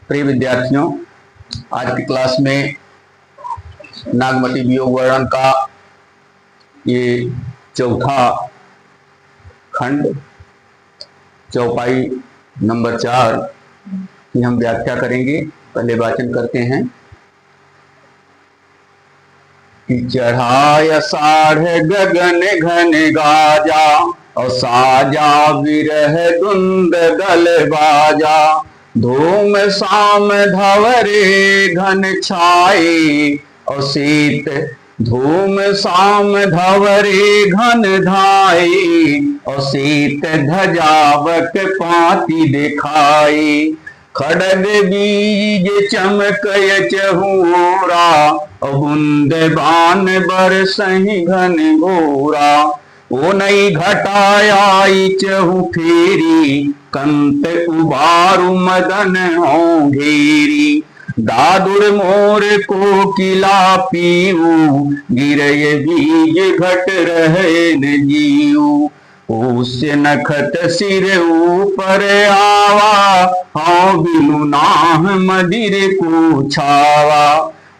प्रिय विद्यार्थियों, आज की क्लास में नागमती वियोग वर्णन का ये चौथा खंड चौपाई नंबर 4 की हम व्याख्या करेंगे। पहले वाचन करते हैं कि चढ़ाया साढ़ गगन घन गाजा और साजा विरह धुंद गल बाजा, धूम साम धवरे घन छाए और शीत धूम साम धवरे घन धाए और शीत ध्वजावक पाती दिखाई, खड़ग बीज चमकय चहुरा और बूंद बान बरसहि घन घोरा, ओ नई घटाई चहु फेरी कंत उबारु मदन हो घेरी, दादुर मोर को किला पीऊ गिरय बीज घट रहे न जीऊ, उस्य नखत सिर ऊपर आवा हाँ बिनु नाह मदिर को छावा,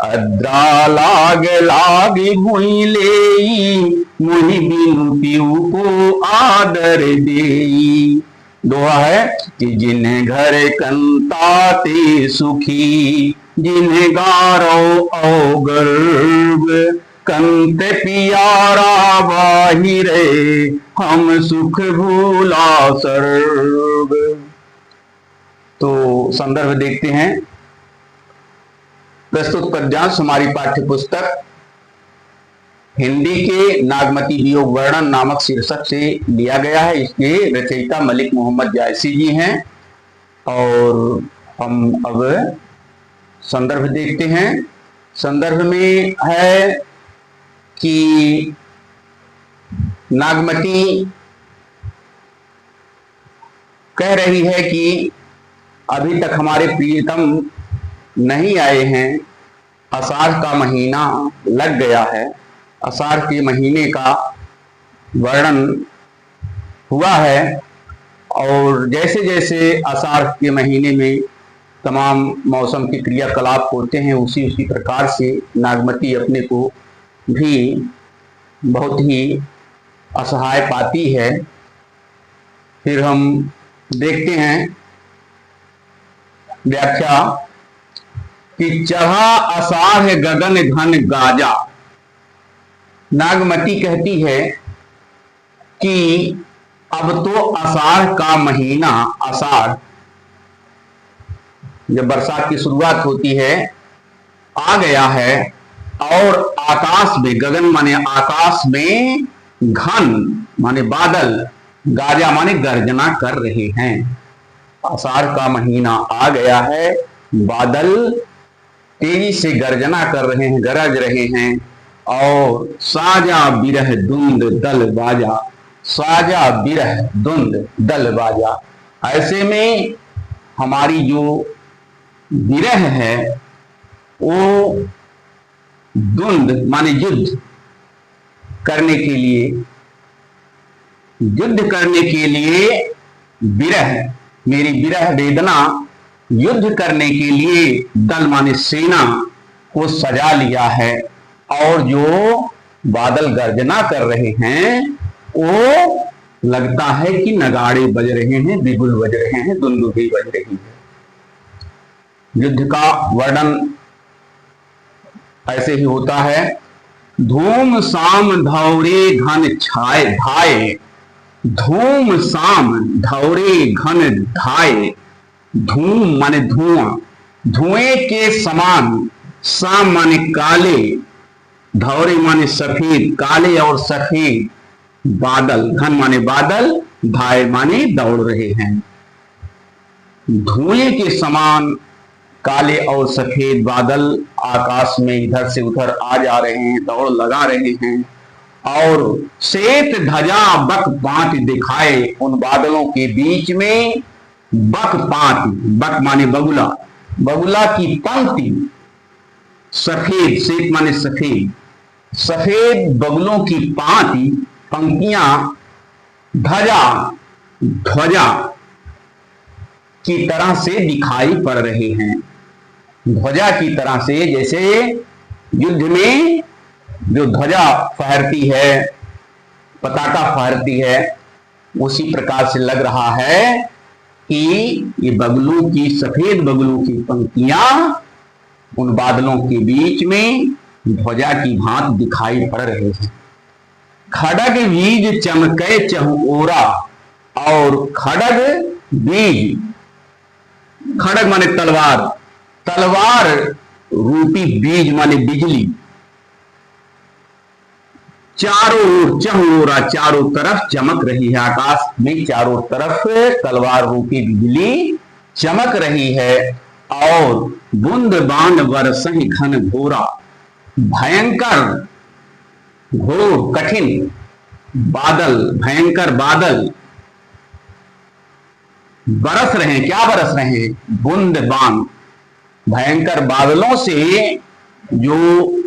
अद्रा लाग लागी भुई लेई मुहि बिनु पीऊ को आदर देई। दोहा है कि जिन्हें घर कंताते सुखी जिन्हें गारो औगर्व कंत पियारा बाहिरे हम सुख भूला सर्व। तो संदर्भ देखते हैं। प्रस्तुत पद्यांश हमारी पाठ्य पुस्तक हिंदी के नागमती वियोग वर्णन नामक शीर्षक से लिया गया है। इसके रचयिता मलिक मोहम्मद जायसी जी हैं और हम अब संदर्भ देखते हैं। संदर्भ में है कि नागमती कह रही है कि अभी तक हमारे प्रियतम नहीं आए हैं, आषाढ़ का महीना लग गया है, आषाढ़ के महीने का वर्णन हुआ है और जैसे जैसे आषाढ़ के महीने में तमाम मौसम के क्रियाकलाप होते हैं उसी उसी प्रकार से नागमती अपने को भी बहुत ही असहाय पाती है। फिर हम देखते हैं व्याख्या कि चढ़ा आषाढ़ गगन घन गाजा। नागमती कहती है कि अब तो आषाढ़ का महीना, आषाढ़ जब बरसात की शुरुआत होती है, आ गया है और आकाश में, गगन माने आकाश में, घन माने बादल, गाजा माने गर्जना कर रहे हैं। आषाढ़ का महीना आ गया है, बादल तेजी से गर्जना कर रहे हैं, गरज रहे हैं और साजा बिरह धुंद दल बाजा, साजा बिरह धुंद दल बाजा। ऐसे में हमारी जो बिरह है वो धुंद माने युद्ध करने के लिए, युद्ध करने के लिए बिरह, मेरी बिरह वेदना युद्ध करने के लिए दल माने सेना को सजा लिया है और जो बादल गर्जना कर रहे हैं वो लगता है कि नगाड़े बज रहे हैं, बिगुल बज रहे हैं, दुंदुभी बज रही है। युद्ध का वर्णन ऐसे ही होता है। धूम साम धौरे घन छाए धाए, धूम साम धौरे घन धाए, धूम माने धुआं, धुएं के समान, साम माने काले, धौरे माने सफेद, काले और सफेद बादल, घन माने बादल, धाए माने दौड़ रहे हैं। धुएं के समान काले और सफेद बादल आकाश में इधर से उधर आ जा रहे हैं, दौड़ लगा रहे हैं और श्वेत ध्वजा बक पात दिखाए, उन बादलों के बीच में बक पात, बक माने बगुला, बगुला की पंक्ति, सफेद, श्वेत माने सफेद, सफेद बगुलों की पांति पंक्तियां, ध्वजा, ध्वजा की तरह से दिखाई पड़ रहे हैं। ध्वजा की तरह से, जैसे युद्ध में जो ध्वजा फहरती है, पताका फहरती है, उसी प्रकार से लग रहा है कि ये बगलू की, सफेद बगलू की पंक्तियां उन बादलों के बीच में ध्वजा की भांति दिखाई पड़ रहे हैं। खड़ग बीज चमके चहुओरा, और खड़ग बीज, खड़ग माने तलवार, तलवार रूपी बीज माने बिजली, चारों ओर चहुओरा, चारों तरफ चमक रही है। आकाश में चारों तरफ तलवार रूपी बिजली चमक रही है। और बूंद बांध बरसहि घन घोरा, भयंकर घोर कठिन बादल, भयंकर बादल बरस रहे हैं। क्या बरस रहे हैं? बूंद बांध, भयंकर बादलों से जो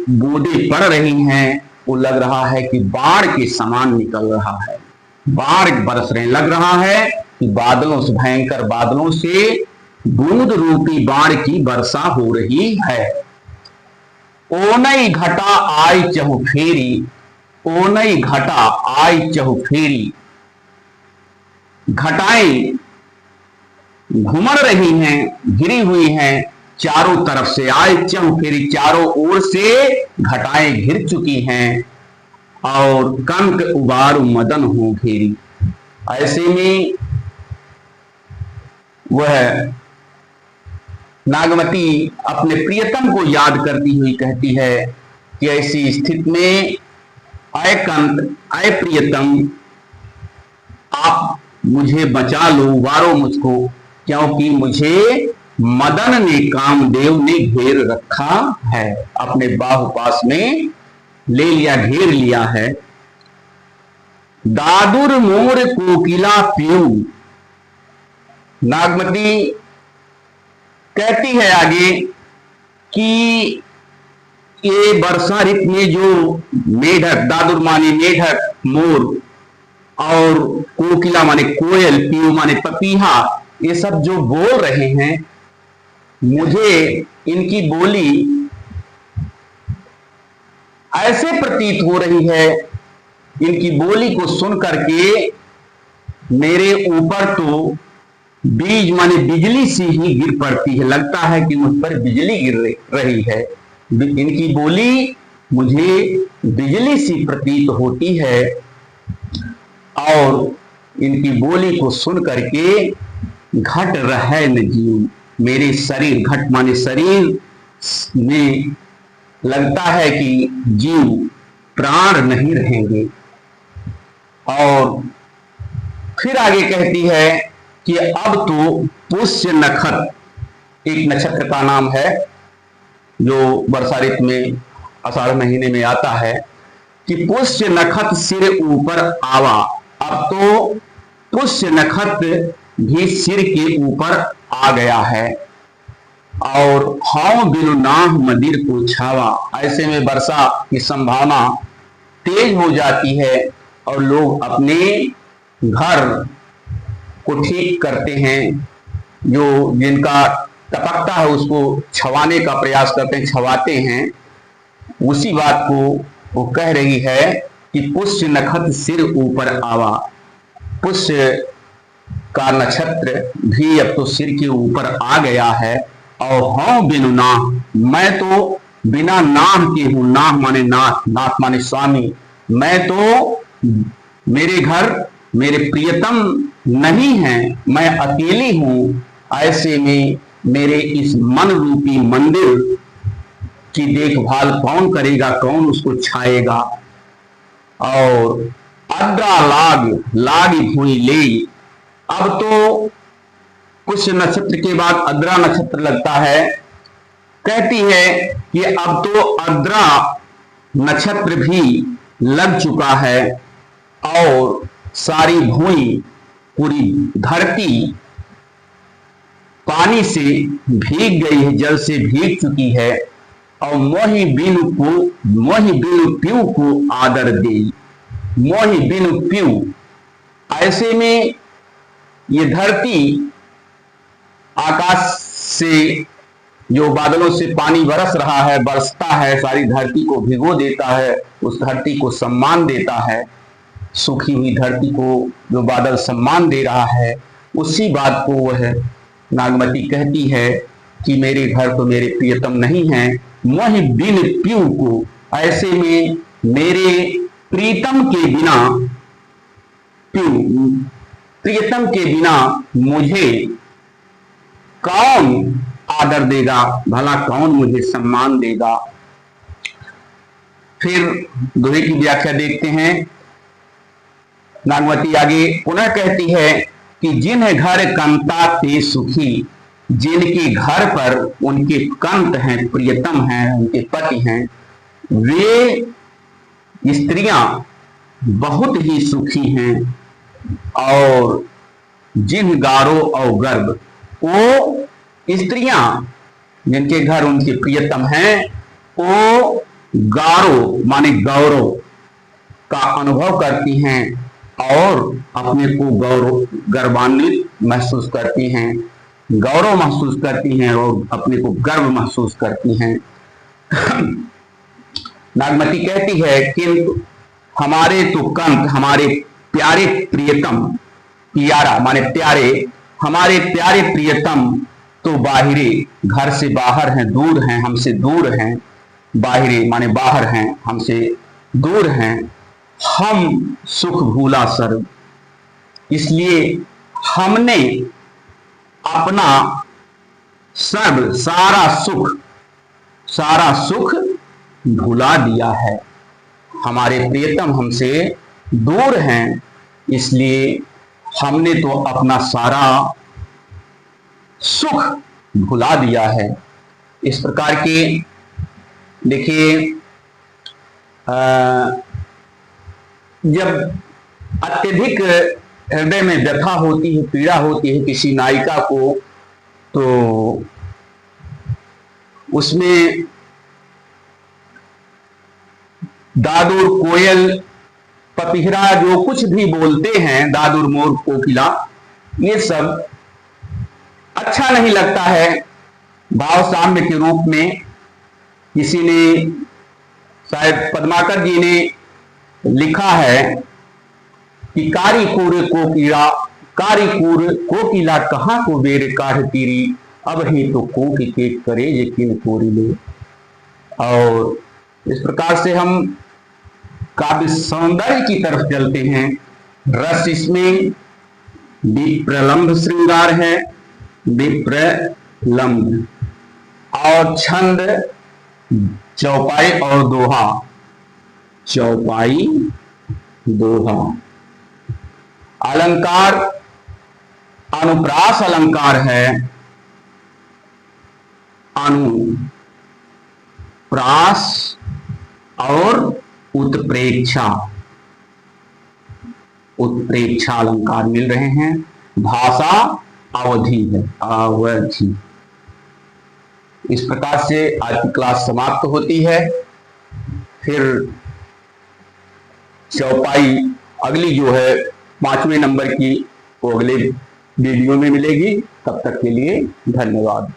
बूंदें पड़ रही हैं वो लग रहा है कि बाढ़ के समान निकल रहा है, बाढ़ बरस रहे हैं। लग रहा है कि बादलों से, भयंकर बादलों से बूंद रूपी बाढ़ की वर्षा हो रही है। ओनई घटा आई चहुफेरी, ओनई घटा आई चहुफेरी, घटाएं घुमड़ रही हैं, घिरी हुई हैं चारों तरफ से। आय चहुफेरी, चारों ओर से घटाएं घिर चुकी हैं। और कंक उबारू मदन हो घेरी, ऐसे में वह नागमती अपने प्रियतम को याद करती हुई कहती है कि ऐसी स्थिति में अय कंत, अय प्रियतम, आप मुझे बचा लो, उबारो मुझको, क्योंकि मुझे मदन ने, कामदेव ने घेर रखा है, अपने बाहुपास में ले लिया, घेर लिया है। दादुर मोर कोकिला पीऊ, नागमती कहती है आगे कि ये वर्षा ऋतु में जो मेढक, दादुर माने मेढक, मोर, और कोकिला माने कोयल, पीऊ माने पपीहा, ये सब जो बोल रहे हैं, मुझे इनकी बोली ऐसे प्रतीत हो रही है, इनकी बोली को सुन करके मेरे ऊपर तो बीज माने बिजली सी ही गिर पड़ती है। लगता है कि मुझ पर बिजली गिर रही है। इनकी बोली मुझे बिजली सी प्रतीत होती है। और इनकी बोली को सुन करके घट रहे न जीव, मेरे शरीर, घट माने शरीर में लगता है कि जीव, प्राण नहीं रहेंगे। और फिर आगे कहती है कि अब तो पुष्य नक्षत्र, एक नक्षत्र का नाम है जो वर्षा ऋतु में आषाढ़ महीने में आता है, कि पुष्य नक्षत्र सिर ऊपर आवा। अब तो पुष्य नक्षत्र भी सिर के ऊपर आ गया है। और हाउ बिनु नाह मदिर को छावा, ऐसे में वर्षा की संभावना तेज हो जाती है और लोग अपने घर को ठीक करते हैं, जो जिनका टपकता है उसको छवाने का प्रयास करते हैं, छवाते हैं। उसी बात को वो कह रही है कि पुष्य नक्षत्र सिर ऊपर आवा, पुष्य का नक्षत्र भी अब तो सिर के ऊपर आ गया है। और हाँ बिनु नाह, मैं तो बिना नाह के हूं। नाह माने नाथ, नाथ माने स्वामी। मैं तो, मेरे घर मेरे प्रियतम नहीं है, मैं अकेली हूं। ऐसे में मेरे इस मन रूपी मंदिर की देखभाल कौन करेगा, कौन उसको छाएगा। और अद्रा लाग लाग भूई ले, अब तो कुछ नक्षत्र के बाद अद्रा नक्षत्र लगता है। कहती है कि अब तो अद्रा नक्षत्र भी लग चुका है और सारी भूमि, पूरी धरती पानी से भीग गई है, जल से भीग चुकी है। और मोहि बिनु प्यू को आदर दे, मोहि बिनु प्यू, ऐसे में ये धरती आकाश से जो बादलों से पानी बरस रहा है, बरसता है, सारी धरती को भिगो देता है, उस धरती को सम्मान देता है। सूखी हुई धरती को जो बादल सम्मान दे रहा है, उसी बात को वह नागमती कहती है कि मेरे घर तो मेरे प्रियतम नहीं हैं, वही बिन प्यू को, ऐसे में मेरे प्रीतम के बिना, प्रियतम के बिना मुझे कौन आदर देगा, भला कौन मुझे सम्मान देगा। फिर दोहे की व्याख्या देखते हैं। नागमती आगे पुनः कहती है कि जिन घर कंता ते सुखी, जिनके घर पर उनके कंत हैं, प्रियतम हैं, उनके पति हैं, वे स्त्रियां बहुत ही सुखी हैं। और जिन गारो और गर्भ, वो स्त्रियां जिनके घर उनके प्रियतम हैं, वो गारो माने गौरव का अनुभव करती हैं और अपने को गर्वान्वित महसूस करती हैं, गौरव महसूस करती हैं और अपने को गर्व महसूस करती हैं। नागमती कहती है किंतु हमारे तो कंत, हमारे प्यारे प्रियतम, प्यारा माने प्यारे, हमारे प्यारे प्रियतम तो बाहिरे, घर से बाहर हैं, दूर हैं, हमसे दूर हैं। बाहिरे माने बाहर हैं, हमसे दूर हैं। हम सुख भूला सर्व, इसलिए हमने अपना सर्व सारा सुख भुला दिया है। हमारे प्रियतम हमसे दूर हैं, इसलिए हमने तो अपना सारा सुख भुला दिया है। इस प्रकार के देखिए, जब अत्यधिक हृदय में व्यथा होती है, पीड़ा होती है किसी नायिका को, तो उसमें दादुर, कोयल, पपीहरा जो कुछ भी बोलते हैं, दादुर, मोर, कोकिला, ये सब अच्छा नहीं लगता है। भाव साम्य के रूप में किसी ने, शायद पद्माकर जी ने लिखा है कि कारी कूर कोकिला कहाँ को बेर काढ़ तीरी, अब ही तो कोक के करे यकीन कोरी ले। और इस प्रकार से हम काव्य सौंदर्य की तरफ चलते हैं। रस इसमें विप्रलंब श्रृंगार है, विप्रलंब, और छंद चौपाई और दोहा, चौपाई दोहा। अलंकार अनुप्रास अलंकार है, अनुप्रास और उत्प्रेक्षा अलंकार मिल रहे हैं। भाषा अवधि है, अवधि। इस प्रकार से आज की क्लास समाप्त होती है। फिर चौपाई अगली जो है 5वें नंबर की, वो अगले वीडियो में मिलेगी। तब तक के लिए धन्यवाद।